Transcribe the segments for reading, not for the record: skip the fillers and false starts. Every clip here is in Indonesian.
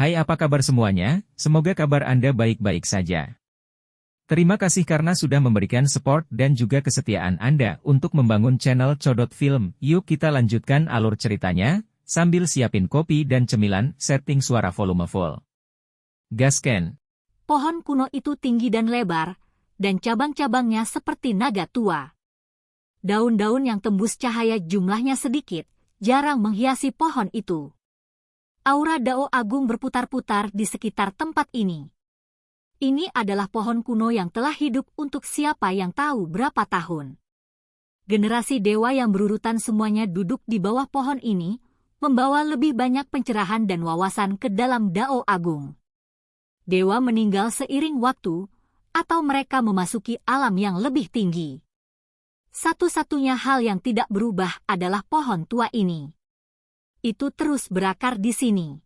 Hai, apa kabar semuanya? Semoga kabar Anda baik-baik saja. Terima kasih karena sudah memberikan support dan juga kesetiaan Anda untuk membangun channel Codot Film. Yuk kita lanjutkan alur ceritanya, sambil siapin kopi dan cemilan, setting suara volume full. Gasken. Pohon kuno itu tinggi dan lebar, dan cabang-cabangnya seperti naga tua. Daun-daun yang tembus cahaya jumlahnya sedikit, jarang menghiasi pohon itu. Aura Dao Agung berputar-putar di sekitar tempat ini. Ini adalah pohon kuno yang telah hidup untuk siapa yang tahu berapa tahun. Generasi dewa yang berurutan semuanya duduk di bawah pohon ini, membawa lebih banyak pencerahan dan wawasan ke dalam Dao Agung. Dewa meninggal seiring waktu, atau mereka memasuki alam yang lebih tinggi. Satu-satunya hal yang tidak berubah adalah pohon tua ini. Itu terus berakar di sini.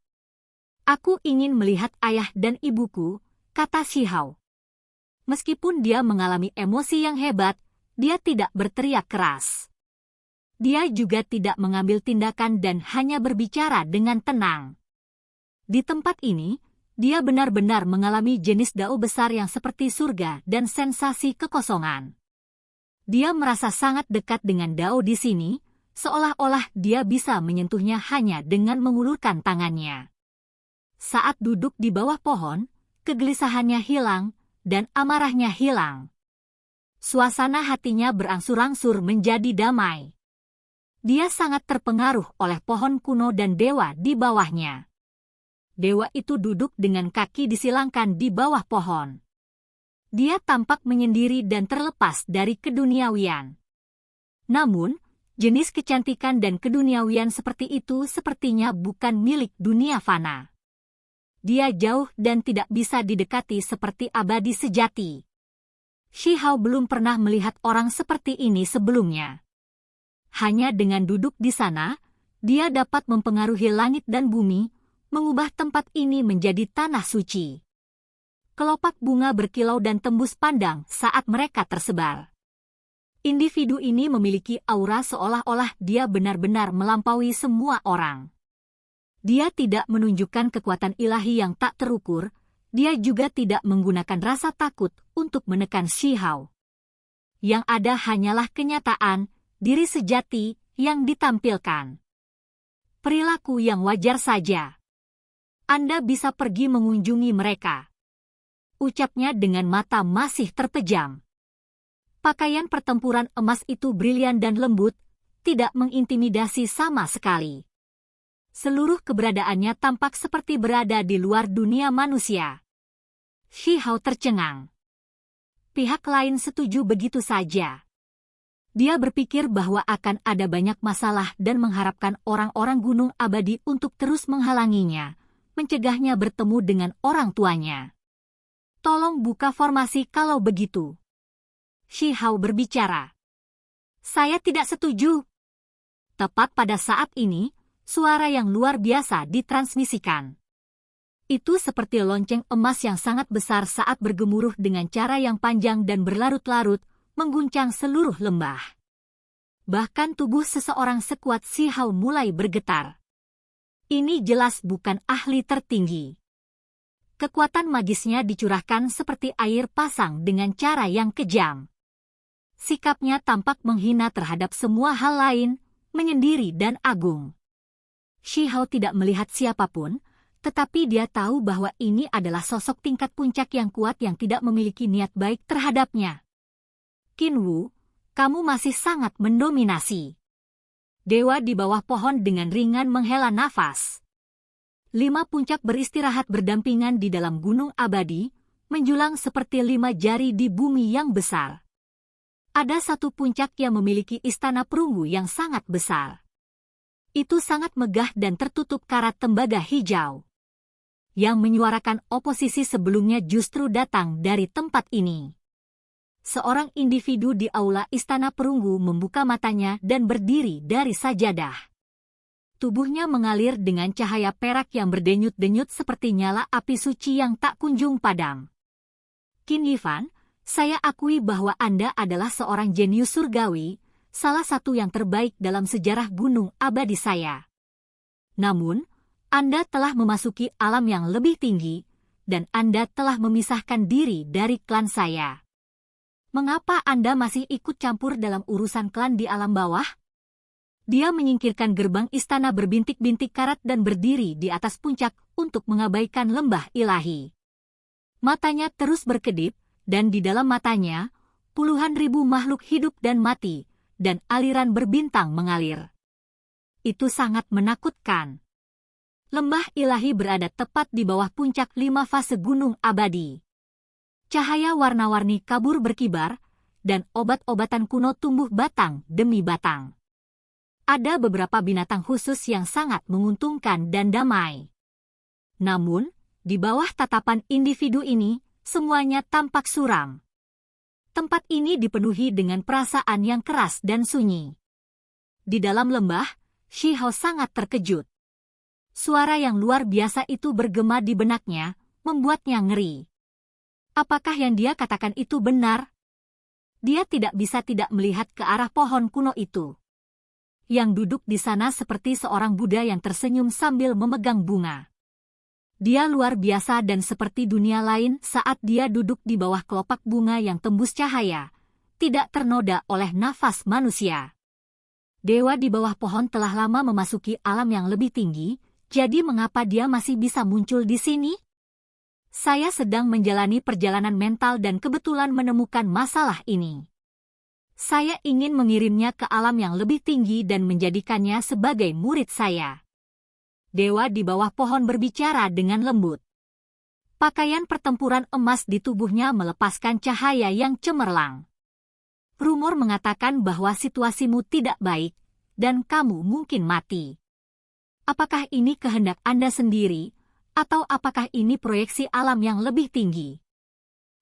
Aku ingin melihat ayah dan ibuku, kata Shihao. Meskipun dia mengalami emosi yang hebat, dia tidak berteriak keras. Dia juga tidak mengambil tindakan dan hanya berbicara dengan tenang. Di tempat ini, dia benar-benar mengalami jenis dao besar yang seperti surga dan sensasi kekosongan. Dia merasa sangat dekat dengan dao di sini, seolah-olah dia bisa menyentuhnya hanya dengan mengulurkan tangannya. Saat duduk di bawah pohon, kegelisahannya hilang, dan amarahnya hilang. Suasana hatinya berangsur-angsur menjadi damai. Dia sangat terpengaruh oleh pohon kuno dan dewa di bawahnya. Dewa itu duduk dengan kaki disilangkan di bawah pohon. Dia tampak menyendiri dan terlepas dari keduniawian. Namun, jenis kecantikan dan keduniawian seperti itu sepertinya bukan milik dunia fana. Dia jauh dan tidak bisa didekati seperti abadi sejati. Shihao belum pernah melihat orang seperti ini sebelumnya. Hanya dengan duduk di sana, dia dapat mempengaruhi langit dan bumi, mengubah tempat ini menjadi tanah suci. Kelopak bunga berkilau dan tembus pandang saat mereka tersebar. Individu ini memiliki aura seolah-olah dia benar-benar melampaui semua orang. Dia tidak menunjukkan kekuatan ilahi yang tak terukur, dia juga tidak menggunakan rasa takut untuk menekan Shihao. Yang ada hanyalah kenyataan, diri sejati yang ditampilkan. Perilaku yang wajar saja. Anda bisa pergi mengunjungi mereka. Ucapnya dengan mata masih terpejam. Pakaian pertempuran emas itu brilian dan lembut, tidak mengintimidasi sama sekali. Seluruh keberadaannya tampak seperti berada di luar dunia manusia. Shihao tercengang. Pihak lain setuju begitu saja. Dia berpikir bahwa akan ada banyak masalah dan mengharapkan orang-orang Gunung Abadi untuk terus menghalanginya, mencegahnya bertemu dengan orang tuanya. Tolong buka formasi kalau begitu. Shihao berbicara. Saya tidak setuju. Tepat pada saat ini, suara yang luar biasa ditransmisikan. Itu seperti lonceng emas yang sangat besar saat bergemuruh dengan cara yang panjang dan berlarut-larut, mengguncang seluruh lembah. Bahkan tubuh seseorang sekuat Shihao mulai bergetar. Ini jelas bukan ahli tertinggi. Kekuatan magisnya dicurahkan seperti air pasang dengan cara yang kejam. Sikapnya tampak menghina terhadap semua hal lain, menyendiri dan agung. Shihao tidak melihat siapapun, tetapi dia tahu bahwa ini adalah sosok tingkat puncak yang kuat yang tidak memiliki niat baik terhadapnya. Qinwu, kamu masih sangat mendominasi. Dewa di bawah pohon dengan ringan menghela nafas. 5 puncak beristirahat berdampingan di dalam gunung abadi, menjulang seperti 5 jari di bumi yang besar. Ada satu puncak yang memiliki istana perunggu yang sangat besar. Itu sangat megah dan tertutup karat tembaga hijau. Yang menyuarakan oposisi sebelumnya justru datang dari tempat ini. Seorang individu di aula istana perunggu membuka matanya dan berdiri dari sajadah. Tubuhnya mengalir dengan cahaya perak yang berdenyut-denyut seperti nyala api suci yang tak kunjung padam. Qin Yifan, saya akui bahwa Anda adalah seorang jenius surgawi, salah satu yang terbaik dalam sejarah gunung abadi saya. Namun, Anda telah memasuki alam yang lebih tinggi, dan Anda telah memisahkan diri dari klan saya. Mengapa Anda masih ikut campur dalam urusan klan di alam bawah? Dia menyingkirkan gerbang istana berbintik-bintik karat dan berdiri di atas puncak untuk mengabaikan lembah ilahi. Matanya terus berkedip, dan di dalam matanya, puluhan ribu makhluk hidup dan mati, dan aliran berbintang mengalir. Itu sangat menakutkan. Lembah ilahi berada tepat di bawah puncak 5 fase gunung abadi. Cahaya warna-warni kabur berkibar, dan obat-obatan kuno tumbuh batang demi batang. Ada beberapa binatang khusus yang sangat menguntungkan dan damai. Namun, di bawah tatapan individu ini, semuanya tampak suram. Tempat ini dipenuhi dengan perasaan yang keras dan sunyi. Di dalam lembah, Shi Hao sangat terkejut. Suara yang luar biasa itu bergema di benaknya, membuatnya ngeri. Apakah yang dia katakan itu benar? Dia tidak bisa tidak melihat ke arah pohon kuno itu. Yang duduk di sana seperti seorang Buddha yang tersenyum sambil memegang bunga. Dia luar biasa dan seperti dunia lain saat dia duduk di bawah kelopak bunga yang tembus cahaya, tidak ternoda oleh nafas manusia. Dewa di bawah pohon telah lama memasuki alam yang lebih tinggi, jadi mengapa dia masih bisa muncul di sini? Saya sedang menjalani perjalanan mental dan kebetulan menemukan masalah ini. Saya ingin mengirimnya ke alam yang lebih tinggi dan menjadikannya sebagai murid saya. Dewa di bawah pohon berbicara dengan lembut. Pakaian pertempuran emas di tubuhnya melepaskan cahaya yang cemerlang. Rumor mengatakan bahwa situasimu tidak baik, dan kamu mungkin mati. Apakah ini kehendak Anda sendiri, atau apakah ini proyeksi alam yang lebih tinggi?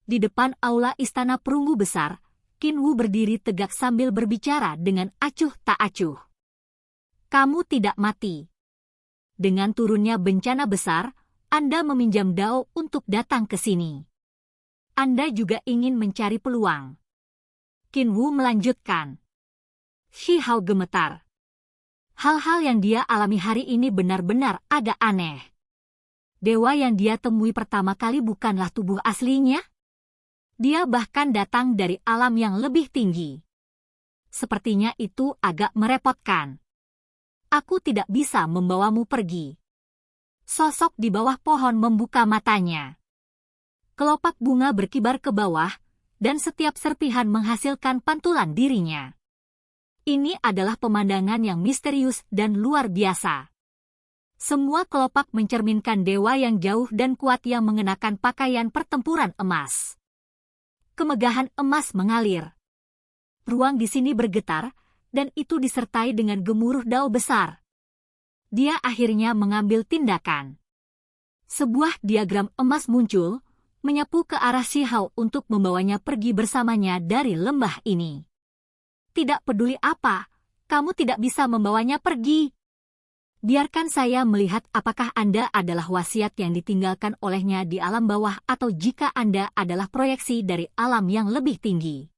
Di depan aula istana perunggu besar, Qin Wu berdiri tegak sambil berbicara dengan acuh tak acuh. Kamu tidak mati. Dengan turunnya bencana besar, Anda meminjam Dao untuk datang ke sini. Anda juga ingin mencari peluang. Qin Wu melanjutkan. Shi Hao gemetar. Hal-hal yang dia alami hari ini benar-benar agak aneh. Dewa yang dia temui pertama kali bukanlah tubuh aslinya. Dia bahkan datang dari alam yang lebih tinggi. Sepertinya itu agak merepotkan. Aku tidak bisa membawamu pergi. Sosok di bawah pohon membuka matanya. Kelopak bunga berkibar ke bawah, dan setiap serpihan menghasilkan pantulan dirinya. Ini adalah pemandangan yang misterius dan luar biasa. Semua kelopak mencerminkan dewa yang jauh dan kuat yang mengenakan pakaian pertempuran emas. Kemegahan emas mengalir. Ruang di sini bergetar, dan itu disertai dengan gemuruh Dao besar. Dia akhirnya mengambil tindakan. Sebuah diagram emas muncul, menyapu ke arah Shi Hao untuk membawanya pergi bersamanya dari lembah ini. Tidak peduli apa, kamu tidak bisa membawanya pergi. Biarkan saya melihat apakah Anda adalah wasiat yang ditinggalkan olehnya di alam bawah atau jika Anda adalah proyeksi dari alam yang lebih tinggi.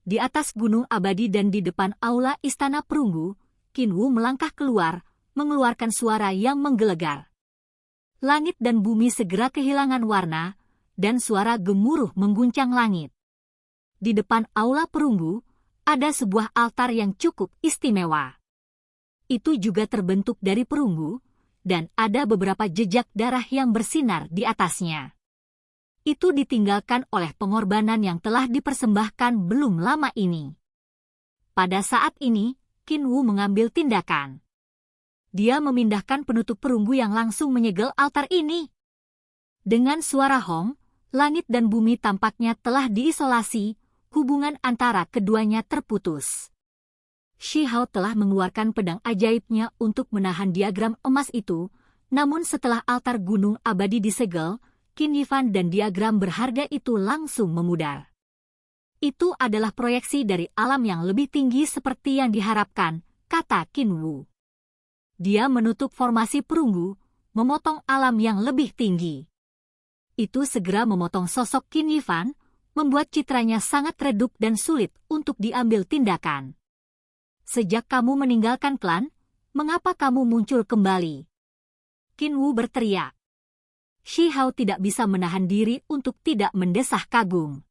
Di atas gunung abadi dan di depan aula istana perunggu, Qin Wu melangkah keluar, mengeluarkan suara yang menggelegar. Langit dan bumi segera kehilangan warna, dan suara gemuruh mengguncang langit. Di depan aula perunggu, ada sebuah altar yang cukup istimewa. Itu juga terbentuk dari perunggu, dan ada beberapa jejak darah yang bersinar di atasnya. Itu ditinggalkan oleh pengorbanan yang telah dipersembahkan belum lama ini. Pada saat ini, Qin Wu mengambil tindakan. Dia memindahkan penutup perunggu yang langsung menyegel altar ini. Dengan suara hong, langit dan bumi tampaknya telah diisolasi, hubungan antara keduanya terputus. Shi Hao telah mengeluarkan pedang ajaibnya untuk menahan diagram emas itu, namun setelah altar gunung abadi disegel, Qin Yifan dan diagram berharga itu langsung memudar. Itu adalah proyeksi dari alam yang lebih tinggi seperti yang diharapkan, kata Qin Wu. Dia menutup formasi perunggu, memotong alam yang lebih tinggi. Itu segera memotong sosok Qin Yifan, membuat citranya sangat redup dan sulit untuk diambil tindakan. Sejak kamu meninggalkan klan, mengapa kamu muncul kembali? Qin Wu berteriak. Shi Hao tidak bisa menahan diri untuk tidak mendesah kagum.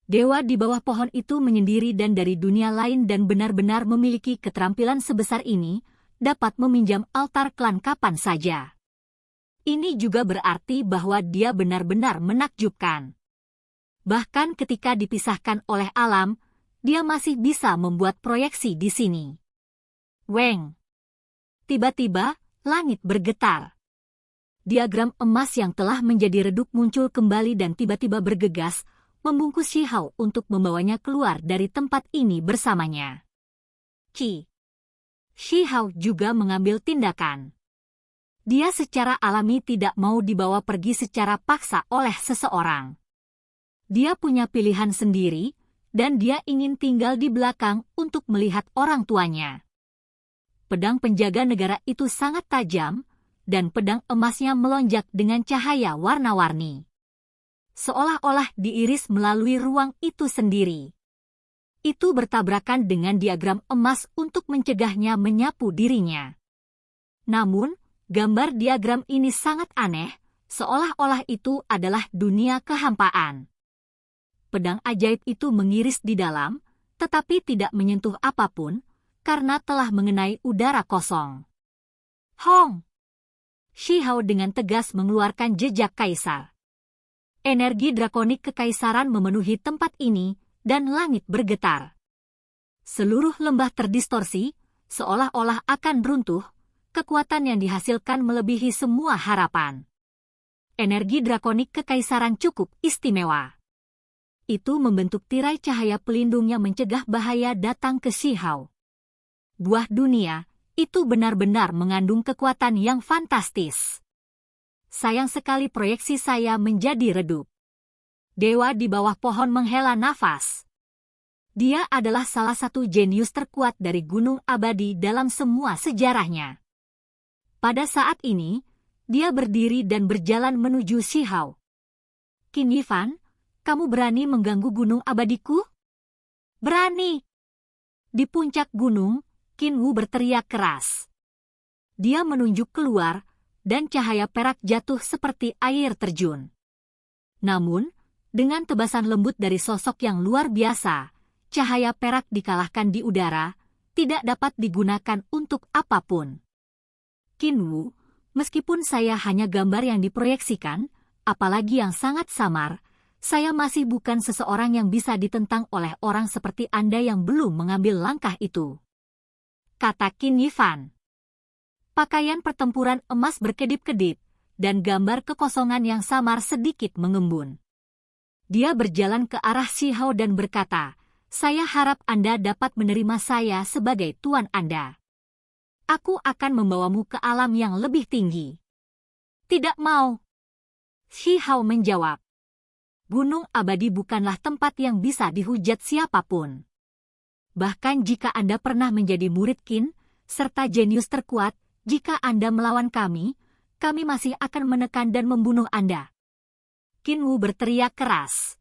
Dewa di bawah pohon itu menyendiri dan dari dunia lain dan benar-benar memiliki keterampilan sebesar ini, dapat meminjam altar klan kapan saja. Ini juga berarti bahwa dia benar-benar menakjubkan. Bahkan ketika dipisahkan oleh alam, dia masih bisa membuat proyeksi di sini. Weng! Tiba-tiba, langit bergetar. Diagram emas yang telah menjadi redup muncul kembali dan tiba-tiba bergegas, membungkus Shi Hao untuk membawanya keluar dari tempat ini bersamanya. Shi Hao juga mengambil tindakan. Dia secara alami tidak mau dibawa pergi secara paksa oleh seseorang. Dia punya pilihan sendiri, dan dia ingin tinggal di belakang untuk melihat orang tuanya. Pedang penjaga negara itu sangat tajam, dan pedang emasnya melonjak dengan cahaya warna-warni. Seolah-olah diiris melalui ruang itu sendiri. Itu bertabrakan dengan diagram emas untuk mencegahnya menyapu dirinya. Namun, gambar diagram ini sangat aneh, seolah-olah itu adalah dunia kehampaan. Pedang ajaib itu mengiris di dalam, tetapi tidak menyentuh apapun, karena telah mengenai udara kosong. Hong! Shi Hao dengan tegas mengeluarkan jejak kaisar. Energi drakonik kekaisaran memenuhi tempat ini, dan langit bergetar. Seluruh lembah terdistorsi, seolah-olah akan runtuh, kekuatan yang dihasilkan melebihi semua harapan. Energi drakonik kekaisaran cukup istimewa. Itu membentuk tirai cahaya pelindung yang mencegah bahaya datang ke Shi Hao. Buah dunia, itu benar-benar mengandung kekuatan yang fantastis. Sayang sekali proyeksi saya menjadi redup. Dewa di bawah pohon menghela nafas. Dia adalah salah satu jenius terkuat dari Gunung Abadi dalam semua sejarahnya. Pada saat ini, dia berdiri dan berjalan menuju Shi Hao. Qin Yifan, kamu berani mengganggu Gunung Abadiku? Berani! Di puncak gunung, Qin Wu berteriak keras. Dia menunjuk keluar, dan cahaya perak jatuh seperti air terjun. Namun, dengan tebasan lembut dari sosok yang luar biasa, cahaya perak dikalahkan di udara, tidak dapat digunakan untuk apapun. Qin Wu, meskipun saya hanya gambar yang diproyeksikan, apalagi yang sangat samar, saya masih bukan seseorang yang bisa ditentang oleh orang seperti Anda yang belum mengambil langkah itu. Kata Qin Yifan. Pakaian pertempuran emas berkedip-kedip, dan gambar kekosongan yang samar sedikit mengembun. Dia berjalan ke arah Shi Hao dan berkata, saya harap Anda dapat menerima saya sebagai tuan Anda. Aku akan membawamu ke alam yang lebih tinggi. Tidak mau. Shi Hao menjawab. Gunung Abadi bukanlah tempat yang bisa dihujat siapapun. Bahkan jika Anda pernah menjadi murid Qin, serta jenius terkuat, jika Anda melawan kami masih akan menekan dan membunuh Anda. Qin Wu berteriak keras.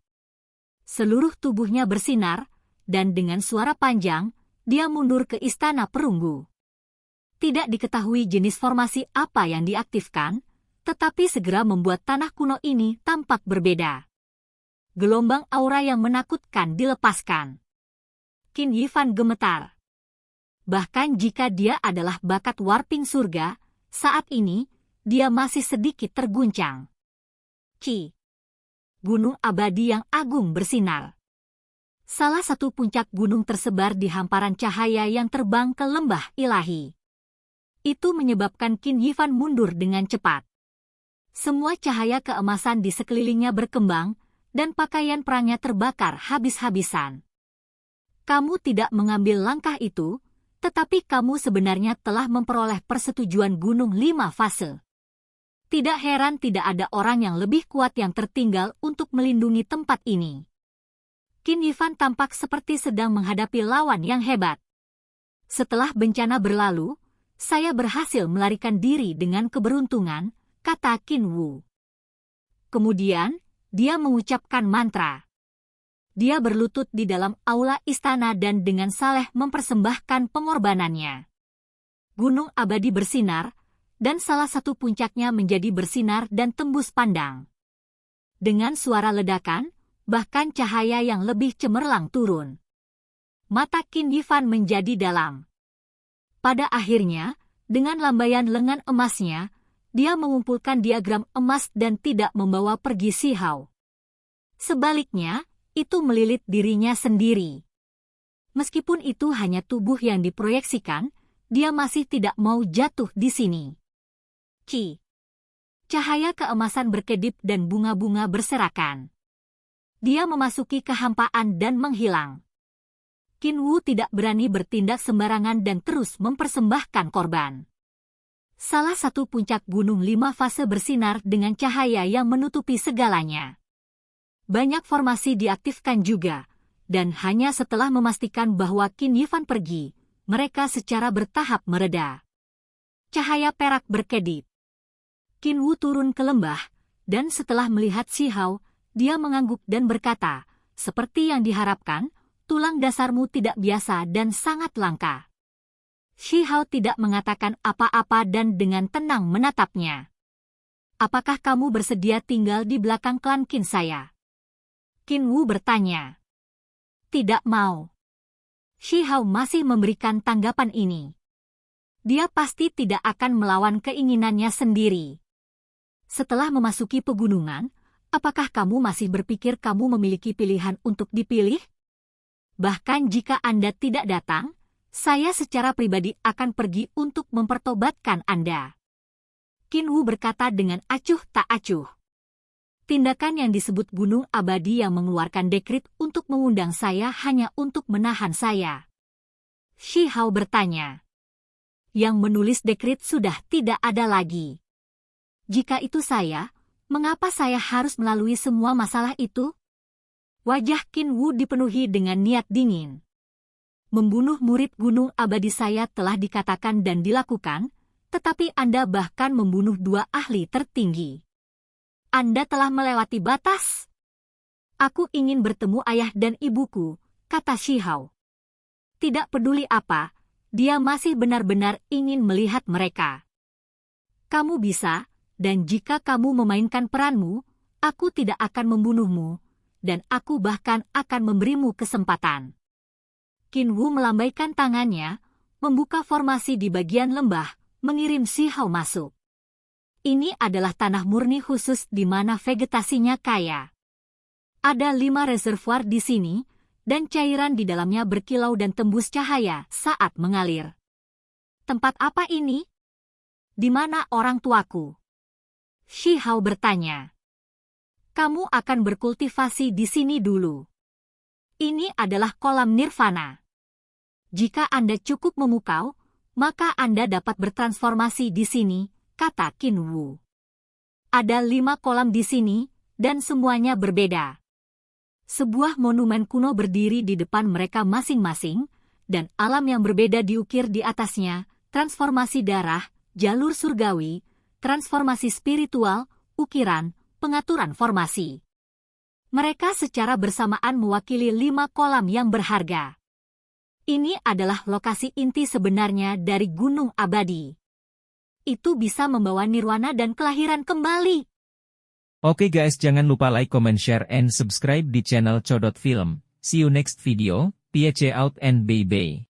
Seluruh tubuhnya bersinar, dan dengan suara panjang, dia mundur ke istana perunggu. Tidak diketahui jenis formasi apa yang diaktifkan, tetapi segera membuat tanah kuno ini tampak berbeda. Gelombang aura yang menakutkan dilepaskan. Qin Yifan gemetar. Bahkan jika dia adalah bakat warping surga, saat ini, dia masih sedikit terguncang. Gunung Abadi yang agung bersinar. Salah satu puncak gunung tersebar di hamparan cahaya yang terbang ke lembah ilahi. Itu menyebabkan Qin Yifan mundur dengan cepat. Semua cahaya keemasan di sekelilingnya berkembang, dan pakaian perangnya terbakar habis-habisan. Kamu tidak mengambil langkah itu, tetapi kamu sebenarnya telah memperoleh persetujuan Gunung 5 Fase. Tidak heran tidak ada orang yang lebih kuat yang tertinggal untuk melindungi tempat ini. Qin Yifan tampak seperti sedang menghadapi lawan yang hebat. Setelah bencana berlalu, saya berhasil melarikan diri dengan keberuntungan, kata Qin Wu. Kemudian, dia mengucapkan mantra. Dia berlutut di dalam aula istana dan dengan saleh mempersembahkan pengorbanannya. Gunung Abadi bersinar, dan salah satu puncaknya menjadi bersinar dan tembus pandang. Dengan suara ledakan, bahkan cahaya yang lebih cemerlang turun. Mata Qin Yifan menjadi dalam. Pada akhirnya, dengan lambaian lengan emasnya, dia mengumpulkan diagram emas dan tidak membawa pergi Si Hao. Sebaliknya, itu melilit dirinya sendiri. Meskipun itu hanya tubuh yang diproyeksikan, dia masih tidak mau jatuh di sini. Cahaya keemasan berkedip dan bunga-bunga berserakan. Dia memasuki kehampaan dan menghilang. Qin Wu tidak berani bertindak sembarangan dan terus mempersembahkan korban. Salah satu puncak gunung 5 fase bersinar dengan cahaya yang menutupi segalanya. Banyak formasi diaktifkan juga, dan hanya setelah memastikan bahwa Qin Yifan pergi, mereka secara bertahap mereda. Cahaya perak berkedip. Qin Wu turun ke lembah, dan setelah melihat Si Hao, dia mengangguk dan berkata, seperti yang diharapkan, tulang dasarmu tidak biasa dan sangat langka. Si Hao tidak mengatakan apa-apa dan dengan tenang menatapnya. Apakah kamu bersedia tinggal di belakang klan Qin saya? Qin Wu bertanya. Tidak mau. Si Hao masih memberikan tanggapan ini. Dia pasti tidak akan melawan keinginannya sendiri. Setelah memasuki pegunungan, apakah kamu masih berpikir kamu memiliki pilihan untuk dipilih? Bahkan jika Anda tidak datang, saya secara pribadi akan pergi untuk mempertobatkan Anda. Qin Wu berkata dengan acuh tak acuh. Tindakan yang disebut Gunung Abadi yang mengeluarkan dekrit untuk mengundang saya hanya untuk menahan saya. Si Hao bertanya. Yang menulis dekrit sudah tidak ada lagi. Jika itu saya, mengapa saya harus melalui semua masalah itu? Wajah Qin Wu dipenuhi dengan niat dingin. Membunuh murid Gunung Abadi saya telah dikatakan dan dilakukan, tetapi Anda bahkan membunuh 2 ahli tertinggi. Anda telah melewati batas. Aku ingin bertemu ayah dan ibuku, kata Si Hao. Tidak peduli apa, dia masih benar-benar ingin melihat mereka. Kamu bisa, dan jika kamu memainkan peranmu, aku tidak akan membunuhmu, dan aku bahkan akan memberimu kesempatan. Qin Wu melambaikan tangannya, membuka formasi di bagian lembah, mengirim Si Hao masuk. Ini adalah tanah murni khusus di mana vegetasinya kaya. Ada 5 reservoir di sini, dan cairan di dalamnya berkilau dan tembus cahaya saat mengalir. Tempat apa ini? Di mana orang tuaku? Si Hao bertanya. Kamu akan berkultivasi di sini dulu. Ini adalah kolam nirvana. Jika Anda cukup memukau, maka Anda dapat bertransformasi di sini, kata Qin Wu. Ada 5 kolam di sini, dan semuanya berbeda. Sebuah monumen kuno berdiri di depan mereka masing-masing, dan alam yang berbeda diukir di atasnya, transformasi darah, jalur surgawi, transformasi spiritual, ukiran, pengaturan formasi. Mereka secara bersamaan mewakili 5 kolam yang berharga. Ini adalah lokasi inti sebenarnya dari Gunung Abadi. Itu bisa membawa nirwana dan kelahiran kembali. Oke guys, jangan lupa like, comment, share, and subscribe di channel Codot Film. See you next video, peace out and bye-bye.